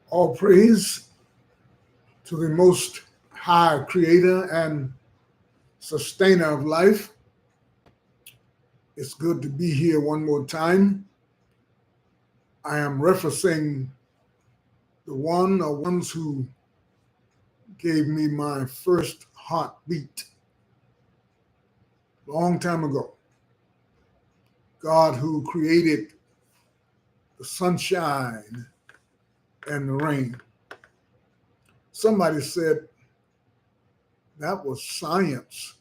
All praise to the most high creator and sustainer of life. It's good to be here one more time. I am referencing the one or ones who gave me my first heartbeat a long time ago. God who created the sunshine and the rain. Somebody said that was science.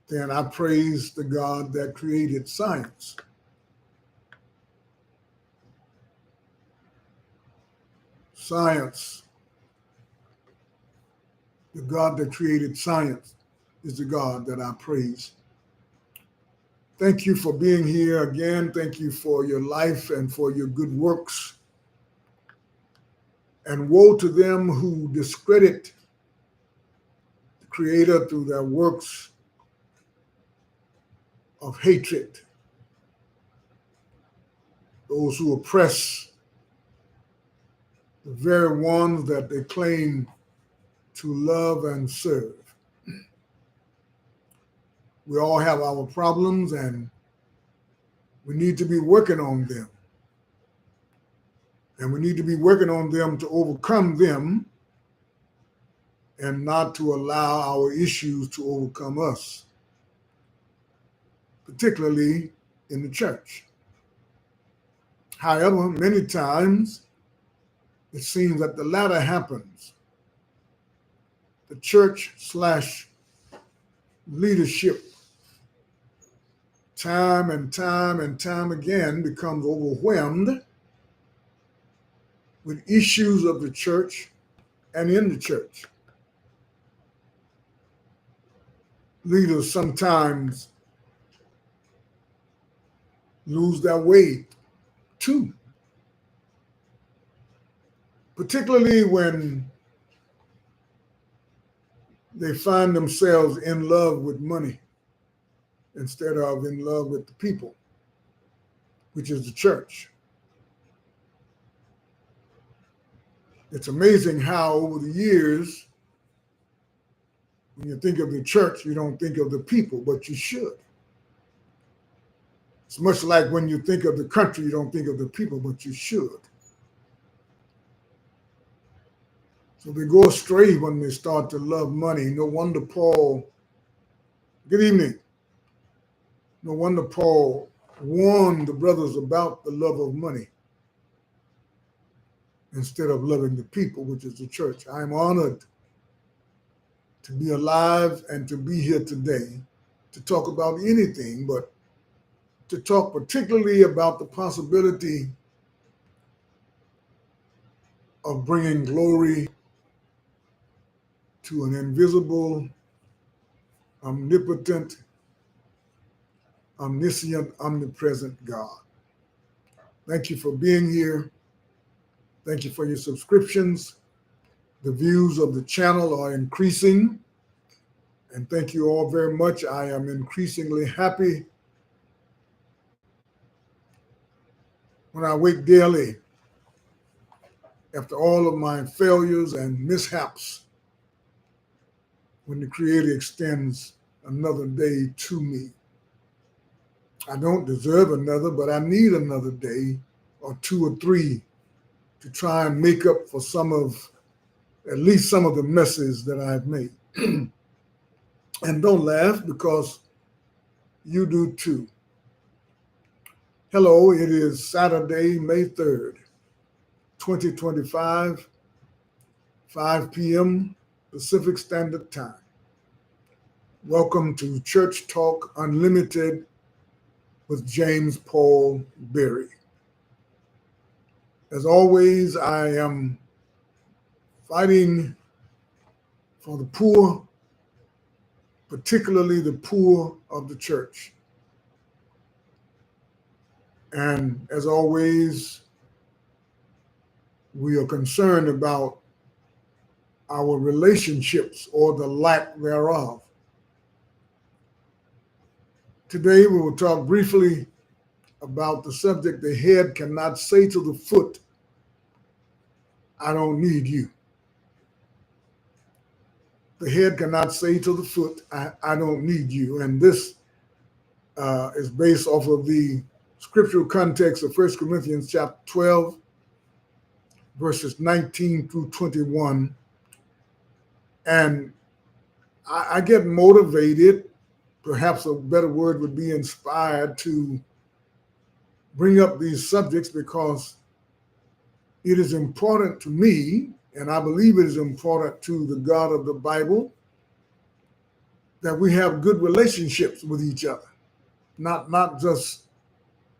Then I praise the God that created science. Science, the God that created science, is the God that I praise. Thank you for being here again. Thank you for your life and for your good works. And woe to them who discredit the Creator through their works of hatred, those who oppress the very ones that they claim to love and serve. We all have our problems and we need to be working on them. And we need to be working on them to overcome them and not to allow our issues to overcome us, particularly in the church. However, many times it seems that the latter happens. The church slash leadership time and time again becomes overwhelmed with issues of the church and in the church. Leaders sometimes lose their way too, particularly when they find themselves in love with money instead of in love with the people, which is the church. It's amazing how over the years, when you think of the church, you don't think of the people, but you should. It's much like when you think of the country, you don't think of the people, but you should. So they go astray when they start to love money. No wonder Paul, good evening. No wonder Paul warned the brothers about the love of money instead of loving the people, which is the church. I am honored to be alive and to be here today to talk about anything, but to talk particularly about the possibility of bringing glory to an invisible, omnipotent, omniscient, omnipresent God. Thank you for being here. Thank you for your subscriptions. The views of the channel are increasing. And thank you all very much. I am increasingly happy when I wake daily after all of my failures and mishaps, when the Creator extends another day to me. I don't deserve another, but I need another day or two or three to try and make up for at least some of the messes that I've made. And don't laugh, because you do too. Hello, it is Saturday, May 3rd, 2025, 5 p.m. Pacific Standard Time. Welcome to Church Talk Unlimited with James Paul Berry. As always, I am fighting for the poor, particularly the poor of the church. And as always, we are concerned about our relationships or the lack thereof. Today, we will talk briefly about the subject: the head cannot say to the foot, I don't need you. The head cannot say to the foot, I don't need you. And this is based off of the scriptural context of 1 Corinthians chapter 12, verses 19 through 21. And I get motivated, perhaps a better word would be inspired, to bring up these subjects because it is important to me, and I believe it is important to the God of the Bible, that we have good relationships with each other, not just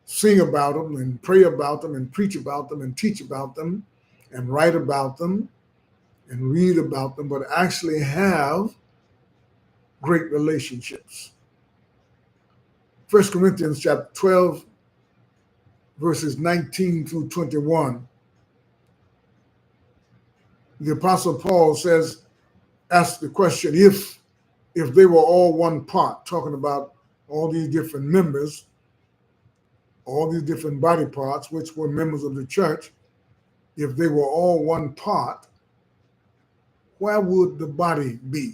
sing about them and pray about them and preach about them and teach about them and write about them and read about them, but actually have great relationships. 1 Corinthians chapter 12, verses 19 through 21. The Apostle Paul says, ask the question, if they were all one part, talking about all these different members, all these different body parts, which were members of the church, if they were all one part, where would the body be?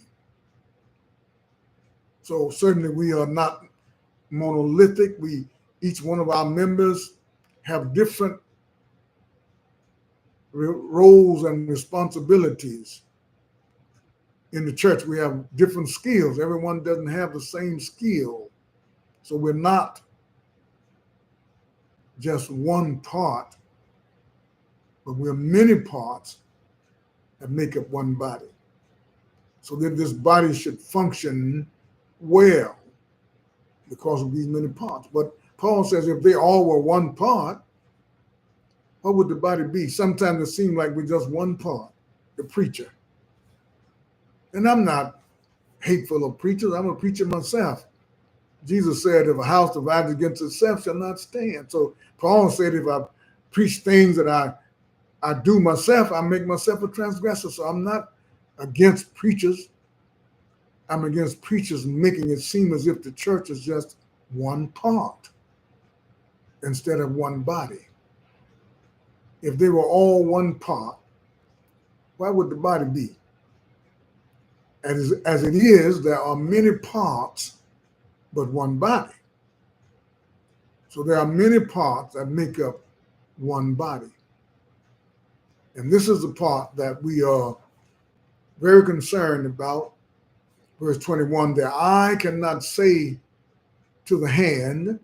So certainly we are not monolithic. Each one of our members have different roles and responsibilities. In the church, we have different skills. Everyone doesn't have the same skill. So we're not just one part, but we're many parts that make up one body. So that this body should function well because of these many parts. But Paul says if they all were one part, what would the body be? Sometimes it seems like we're just one part, the preacher. And I'm not hateful of preachers. I'm a preacher myself. Jesus said, if a house divided against itself shall not stand. So Paul said, if I preach things that I do myself, I make myself a transgressor. So I'm not against preachers. I'm against preachers making it seem as if the church is just one part instead of one body. If they were all one part, why would the body be? As it is, there are many parts, but one body. So there are many parts that make up one body. And this is the part that we are very concerned about. Verse 21, the eye cannot say to the hand,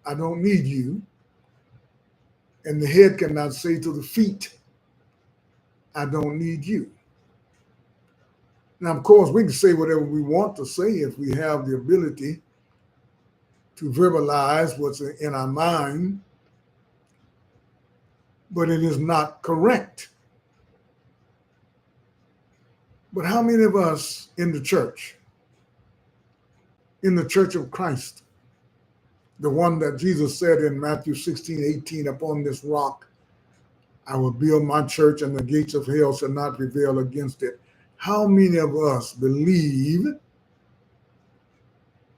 I don't need you. And the head cannot say to the feet, I don't need you. Now, of course, we can say whatever we want to say if we have the ability to verbalize what's in our mind, but it is not correct. But how many of us in the church of Christ, the one that Jesus said in Matthew 16:18, upon this rock I will build my church and the gates of hell shall not prevail against it. How many of us believe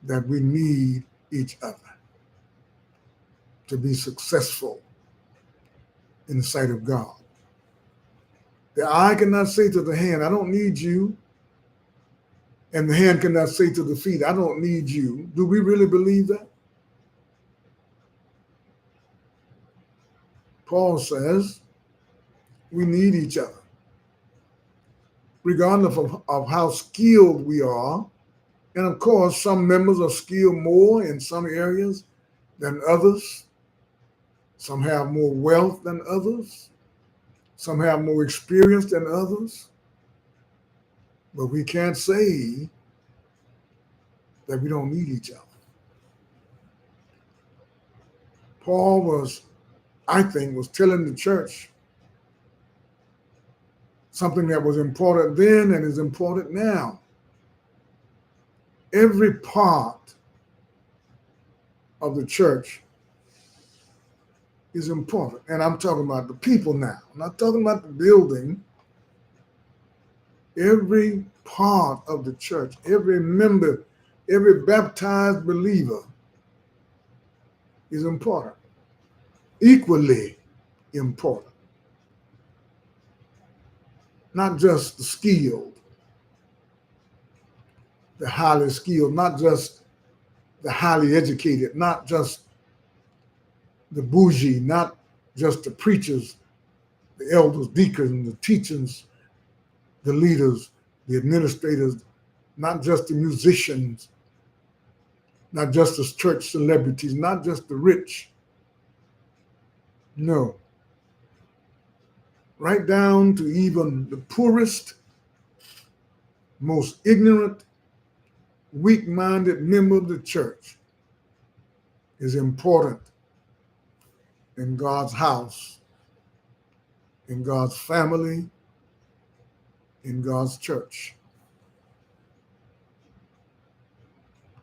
that we need each other to be successful in the sight of God? The eye cannot say to the hand, I don't need you. And the hand cannot say to the feet, I don't need you. Do we really believe that? Paul says we need each other. Regardless of how skilled we are, and of course, some members are skilled more in some areas than others. Some have more wealth than others. Some have more experience than others. But we can't say that we don't need each other. Paul I think, was telling the church something that was important then and is important now. Every part of the church is important. And I'm talking about the people now. I'm not talking about the building. Every part of the church, every member, every baptized believer is important, equally important. not just the skilled, the highly skilled, not just the highly educated, not just the bougie, not just the preachers, the elders, deacons, the teachers, the leaders, the administrators, not just the musicians, not just the church celebrities, not just the rich. No. Right down to even the poorest, most ignorant, weak-minded member of the church is important in God's house, in God's family, in God's church.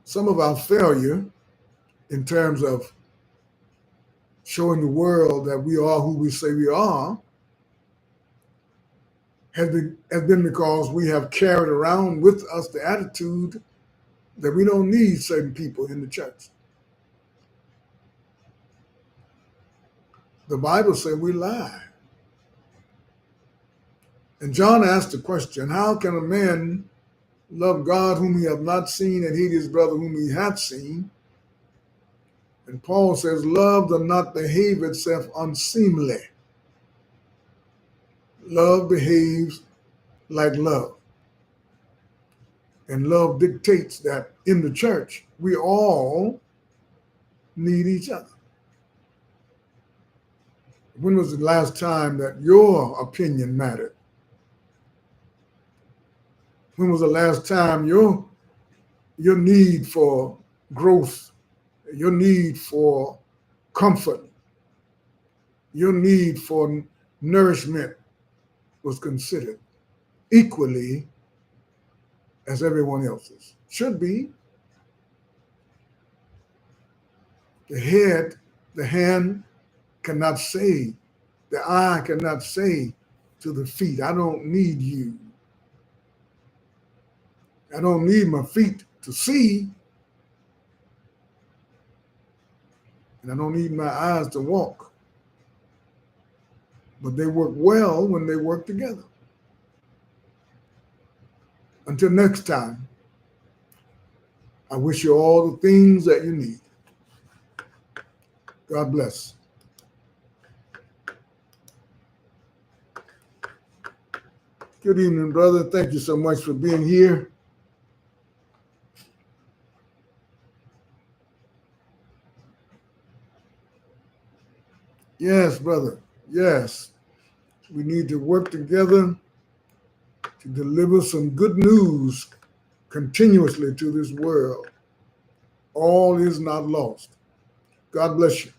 Some of our failure in terms of showing the world that we are who we say we are has been because we have carried around with us the attitude that we don't need certain people in the church. The Bible says we lie. And John asked the question, how can a man love God whom he hath not seen and hate his brother whom he hath seen? And Paul says, love does not behave itself unseemly. Love behaves like love. And love dictates that in the church, we all need each other. When was the last time that your opinion mattered? When was the last time your need for growth, your need for comfort, your need for nourishment was considered equally as everyone else's? Should be. The hand cannot say, the eye cannot say to the feet, I don't need you. I don't need my feet to see, and I don't need my eyes to walk. But they work well when they work together. Until next time, I wish you all the things that you need. God bless. Good evening, brother. Thank you so much for being here. Yes, brother. Yes. We need to work together to deliver some good news continuously to this world. All is not lost. God bless you.